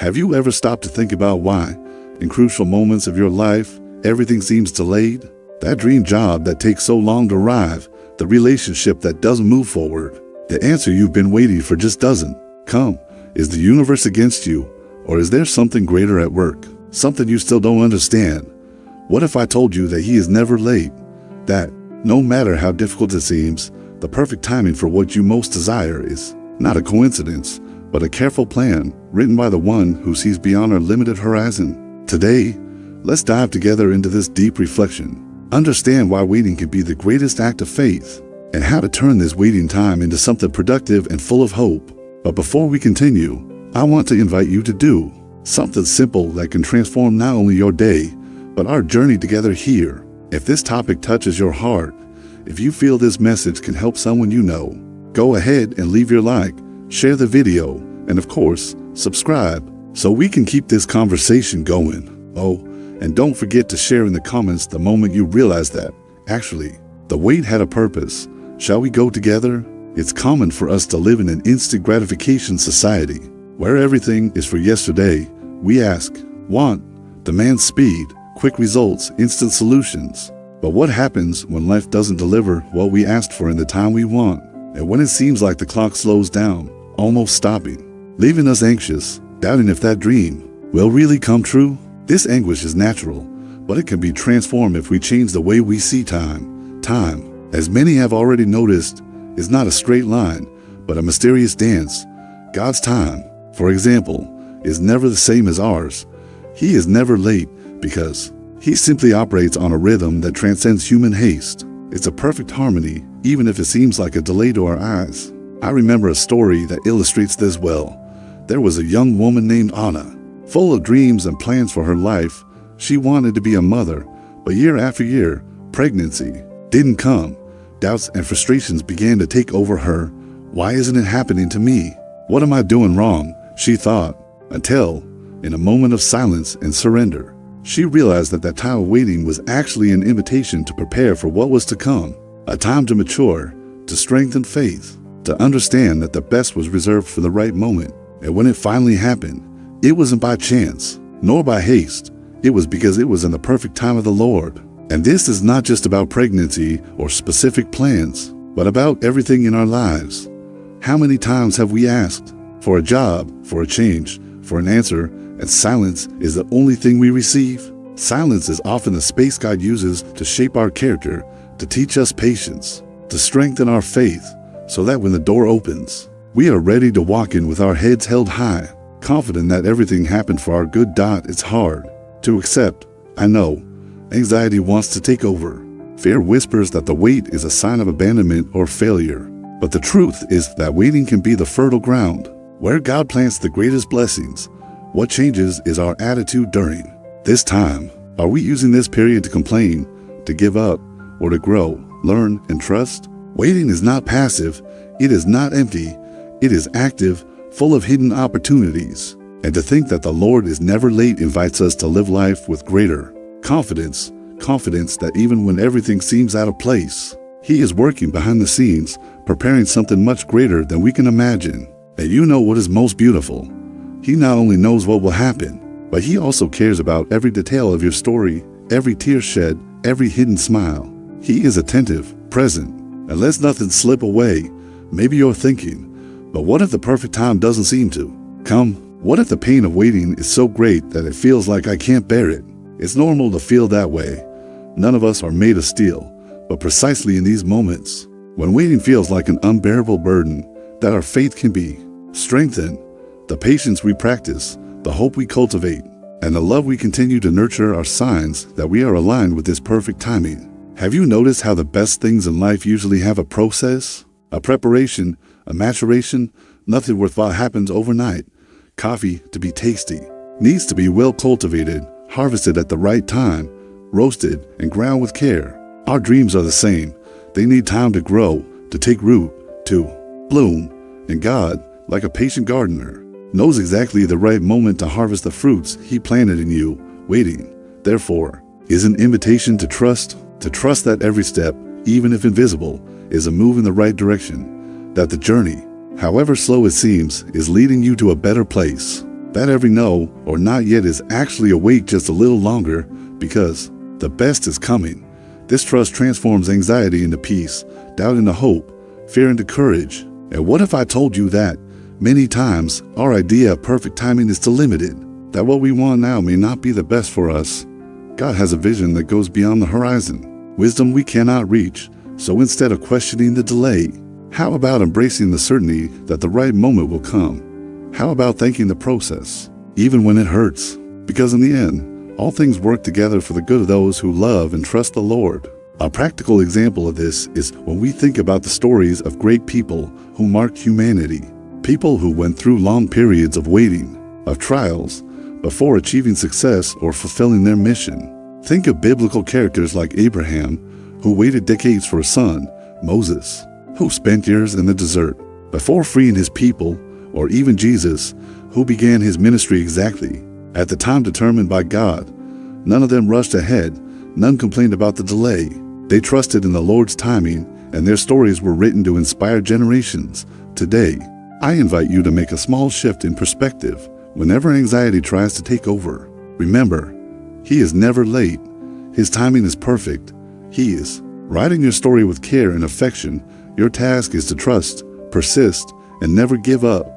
Have you ever stopped to think about why, in crucial moments of your life, everything seems delayed? That dream job that takes so long to arrive, the relationship that doesn't move forward, the answer you've been waiting for just doesn't come. Is the universe against you, or is there something greater at work? Something you still don't understand? What if I told you that He is never late? That, no matter how difficult it seems, the perfect timing for what you most desire is not a coincidence, but a careful plan written by the one who sees beyond our limited horizon. Today, let's dive together into this deep reflection, understand why waiting can be the greatest act of faith, and how to turn this waiting time into something productive and full of hope. But before we continue, I want to invite you to do something simple that can transform not only your day, but our journey together here. If this topic touches your heart, if you feel this message can help someone you know, go ahead and leave your like, share the video, and of course, subscribe so we can keep this conversation going. Oh, and don't forget to share in the comments the moment you realize that, actually, the wait had a purpose. Shall we go together? It's common for us to live in an instant gratification society, where everything is for yesterday. We ask, want, demand speed, quick results, instant solutions. But what happens when life doesn't deliver what we asked for in the time we want? And when it seems like the clock slows down, almost stopping, leaving us anxious, doubting if that dream will really come true? This anguish is natural, but it can be transformed if we change the way we see time. Time, as many have already noticed, is not a straight line, but a mysterious dance. God's time, for example, is never the same as ours. He is never late because He simply operates on a rhythm that transcends human haste. It's a perfect harmony, even if it seems like a delay to our eyes. I remember a story that illustrates this well. There was a young woman named Anna, full of dreams and plans for her life. She wanted to be a mother, but year after year, pregnancy didn't come. Doubts and frustrations began to take over her. Why isn't it happening to me? What am I doing wrong? She thought, until, in a moment of silence and surrender, she realized that time of waiting was actually an invitation to prepare for what was to come, a time to mature, to strengthen faith, to understand that the best was reserved for the right moment. And when it finally happened, it wasn't by chance, nor by haste. It was because it was in the perfect time of the Lord. And this is not just about pregnancy or specific plans, but about everything in our lives. How many times have we asked for a job, for a change, for an answer, and silence is the only thing we receive? Silence is often the space God uses to shape our character, to teach us patience, to strengthen our faith, so that when the door opens, we are ready to walk in with our heads held high, confident that everything happened for our good. It's hard to accept, I know. Anxiety wants to take over. Fear whispers that the wait is a sign of abandonment or failure. But the truth is that waiting can be the fertile ground, where God plants the greatest blessings. What changes is our attitude during this time. Are we using this period to complain, to give up, or to grow, learn, and trust? Waiting is not passive. It is not empty. It is active, full of hidden opportunities. And to think that the Lord is never late invites us to live life with greater confidence that even when everything seems out of place, He is working behind the scenes, preparing something much greater than we can imagine. And you know what is most beautiful? He not only knows what will happen, but He also cares about every detail of your story, every tear shed, every hidden smile. He is attentive, present, and lets nothing slip away. Maybe you're thinking, but what if the perfect time doesn't seem to come? What if the pain of waiting is so great that it feels like I can't bear it? It's normal to feel that way. None of us are made of steel, but precisely in these moments, when waiting feels like an unbearable burden, that our faith can be strengthened, the patience we practice, the hope we cultivate, and the love we continue to nurture are signs that we are aligned with this perfect timing. Have you noticed how the best things in life usually have a process, a preparation, a maturation? Nothing worthwhile happens overnight. Coffee, to be tasty, needs to be well cultivated, harvested at the right time, roasted and ground with care. Our dreams are the same. They need time to grow, to take root, to bloom. And God, like a patient gardener, knows exactly the right moment to harvest the fruits He planted in you. Waiting, therefore, is an invitation to trust that every step, even if invisible, is a move in the right direction, that the journey, however slow it seems, is leading you to a better place. That every no or not yet is actually a wait just a little longer because the best is coming. This trust transforms anxiety into peace, doubt into hope, fear into courage. And what if I told you that many times our idea of perfect timing is too limited, that what we want now may not be the best for us? God has a vision that goes beyond the horizon, wisdom we cannot reach. So instead of questioning the delay, how about embracing the certainty that the right moment will come? How about thanking the process, even when it hurts? Because in the end, all things work together for the good of those who love and trust the Lord. A practical example of this is when we think about the stories of great people who marked humanity, people who went through long periods of waiting, of trials, before achieving success or fulfilling their mission. Think of biblical characters like Abraham, who waited decades for a son, Moses, who spent years in the desert before freeing his people, or even Jesus, who began his ministry exactly at the time determined by God. None of them rushed ahead. None complained about the delay. They trusted in the Lord's timing, and their stories were written to inspire generations. Today, I invite you to make a small shift in perspective whenever anxiety tries to take over. Remember, He is never late. His timing is perfect. He is writing your story with care and affection. Your task is to trust, persist, and never give up.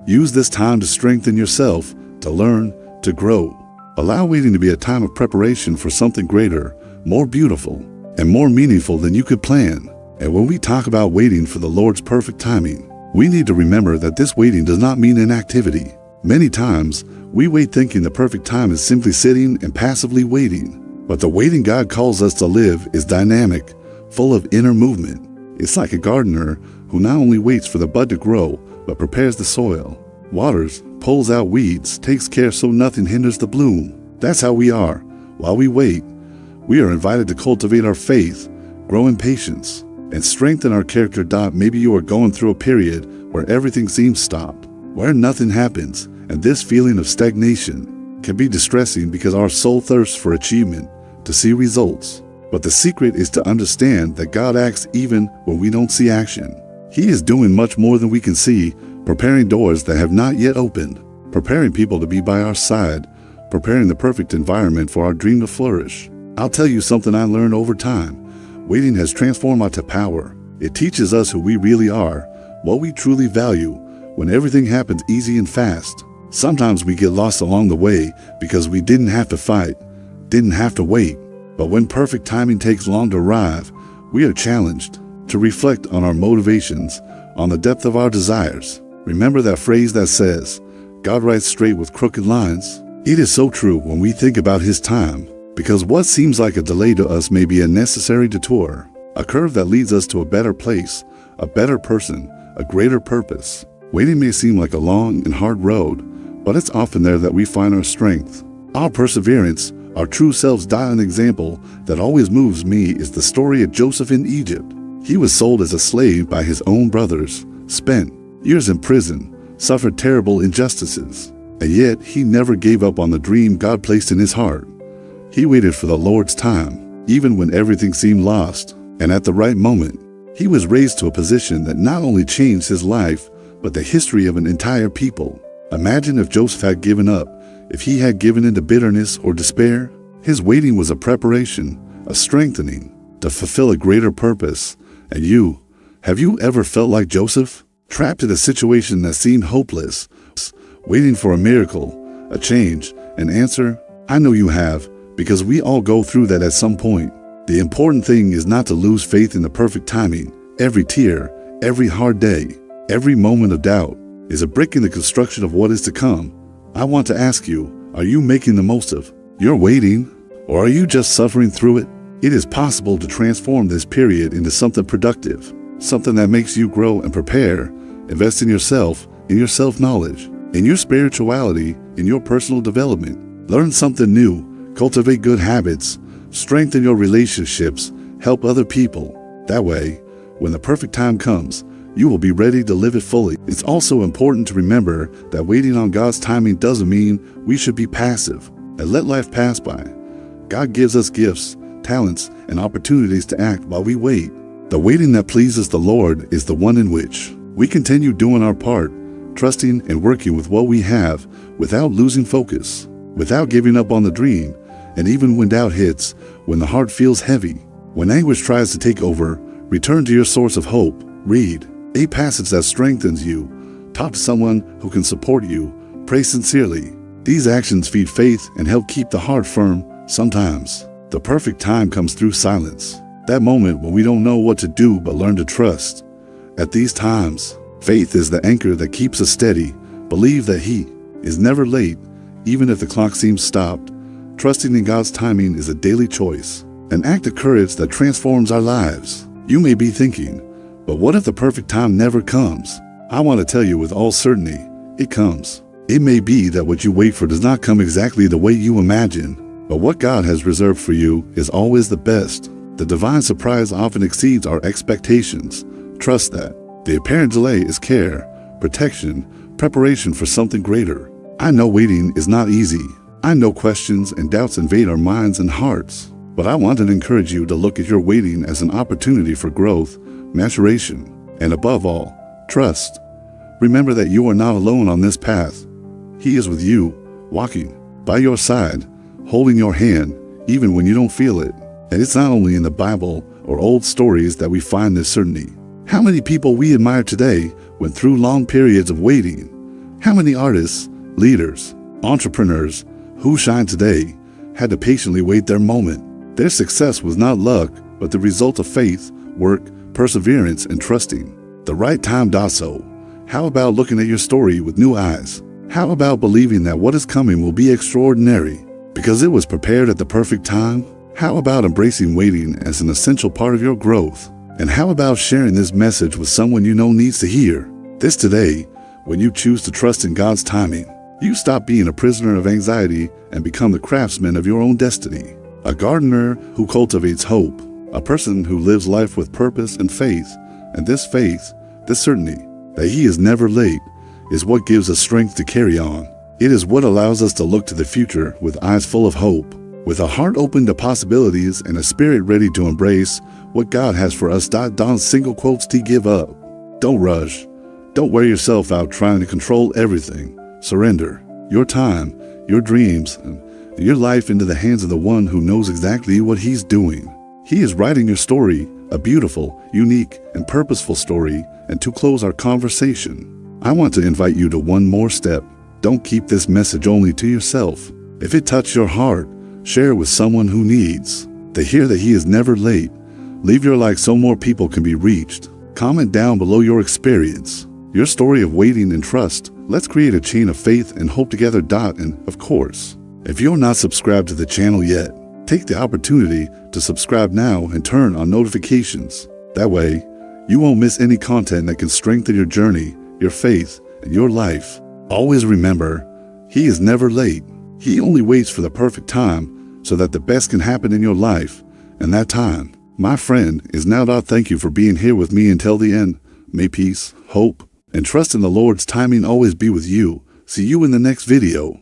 Use this time to strengthen yourself, to learn, to grow. Allow waiting to be a time of preparation for something greater, more beautiful, and more meaningful than you could plan. And when we talk about waiting for the Lord's perfect timing, we need to remember that this waiting does not mean inactivity. Many times, we wait thinking the perfect time is simply sitting and passively waiting. But the waiting God calls us to live is dynamic, full of inner movement. It's like a gardener who not only waits for the bud to grow, but prepares the soil, waters, pulls out weeds, takes care so nothing hinders the bloom. That's how we are. While we wait, we are invited to cultivate our faith, grow in patience, and strengthen our character. Maybe you are going through a period where everything seems stopped, where nothing happens, and this feeling of stagnation can be distressing because our soul thirsts for achievement, to see results. But the secret is to understand that God acts even when we don't see action. He is doing much more than we can see, preparing doors that have not yet opened, preparing people to be by our side, preparing the perfect environment for our dream to flourish. I'll tell you something I learned over time. Waiting has transformed us to power. It teaches us who we really are, what we truly value, when everything happens easy and fast. Sometimes we get lost along the way because we didn't have to fight, didn't have to wait. But when perfect timing takes long to arrive, we are challenged to reflect on our motivations, on the depth of our desires. Remember that phrase that says, God writes straight with crooked lines? It is so true when we think about His time, because what seems like a delay to us may be a necessary detour, a curve that leads us to a better place, a better person, a greater purpose. Waiting may seem like a long and hard road, but it's often there that we find our strength, our perseverance, our true selves. An example that always moves me is the story of Joseph in Egypt. He was sold as a slave by his own brothers, spent years in prison, suffered terrible injustices, and yet he never gave up on the dream God placed in his heart. He waited for the Lord's time, even when everything seemed lost, and at the right moment, he was raised to a position that not only changed his life, but the history of an entire people. Imagine if Joseph had given up, if he had given into bitterness or despair. His waiting was a preparation, a strengthening, to fulfill a greater purpose. And you, have you ever felt like Joseph, trapped in a situation that seemed hopeless, waiting for a miracle, a change, an answer? I know you have, because we all go through that at some point. The important thing is not to lose faith in the perfect timing. Every tear, every hard day, every moment of doubt is a brick in the construction of what is to come. I want to ask you, are you making the most of your waiting, or are you just suffering through it? It is possible to transform this period into something productive, something that makes you grow and prepare. Invest in yourself, in your self-knowledge, in your spirituality, in your personal development. Learn something new, cultivate good habits, strengthen your relationships, help other people. That way, when the perfect time comes, you will be ready to live it fully. It's also important to remember that waiting on God's timing doesn't mean we should be passive and let life pass by. God gives us gifts, talents, and opportunities to act while we wait. The waiting that pleases the Lord is the one in which we continue doing our part, trusting and working with what we have without losing focus, without giving up on the dream, and even when doubt hits, when the heart feels heavy, when anguish tries to take over, return to your source of hope. Read a passage that strengthens you. Talk to someone who can support you. Pray sincerely. These actions feed faith and help keep the heart firm. Sometimes, the perfect time comes through silence. That moment when we don't know what to do but learn to trust. At these times, faith is the anchor that keeps us steady. Believe that He is never late, even if the clock seems stopped. Trusting in God's timing is a daily choice, an act of courage that transforms our lives. You may be thinking, but what if the perfect time never comes? I want to tell you with all certainty, it comes. It may be that what you wait for does not come exactly the way you imagine, but what God has reserved for you is always the best. The divine surprise often exceeds our expectations. Trust that. The apparent delay is care, protection, preparation for something greater. I know waiting is not easy. I know questions and doubts invade our minds and hearts. But I want to encourage you to look at your waiting as an opportunity for growth, maturation, and above all, trust. Remember that you are not alone on this path. He is with you, walking by your side, holding your hand, even when you don't feel it. And it's not only in the Bible or old stories that we find this certainty. How many people we admire today went through long periods of waiting? How many artists, leaders, entrepreneurs who shine today had to patiently wait their moment? Their success was not luck, but the result of faith, work, perseverance, and trusting. The right time does so. How about looking at your story with new eyes? How about believing that what is coming will be extraordinary because it was prepared at the perfect time? How about embracing waiting as an essential part of your growth? And how about sharing this message with someone you know needs to hear this today? When you choose to trust in God's timing, you stop being a prisoner of anxiety and become the craftsman of your own destiny. A gardener who cultivates hope, a person who lives life with purpose and faith. And this faith, this certainty that He is never late, is what gives us strength to carry on. It is what allows us to look to the future with eyes full of hope, with a heart open to possibilities and a spirit ready to embrace what God has for us. Don's single quotes to give up. Don't rush. Don't wear yourself out trying to control everything. Surrender your time, your dreams, and your life into the hands of the one who knows exactly what He's doing. He is writing your story, a beautiful, unique, and purposeful story. And to close our conversation, I want to invite you to one more step. Don't keep this message only to yourself. If it touched your heart, share it with someone who needs to hear that He is never late. Leave your like so more people can be reached. Comment down below your experience, your story of waiting and trust. Let's create a chain of faith and hope together. And of course, if you're not subscribed to the channel yet, take the opportunity to subscribe now and turn on notifications. That way, you won't miss any content that can strengthen your journey, your faith, and your life. Always remember, He is never late. He only waits for the perfect time so that the best can happen in your life. And that time, my friend, is now. Thank you for being here with me until the end. May peace, hope, and trust in the Lord's timing always be with you. See you in the next video.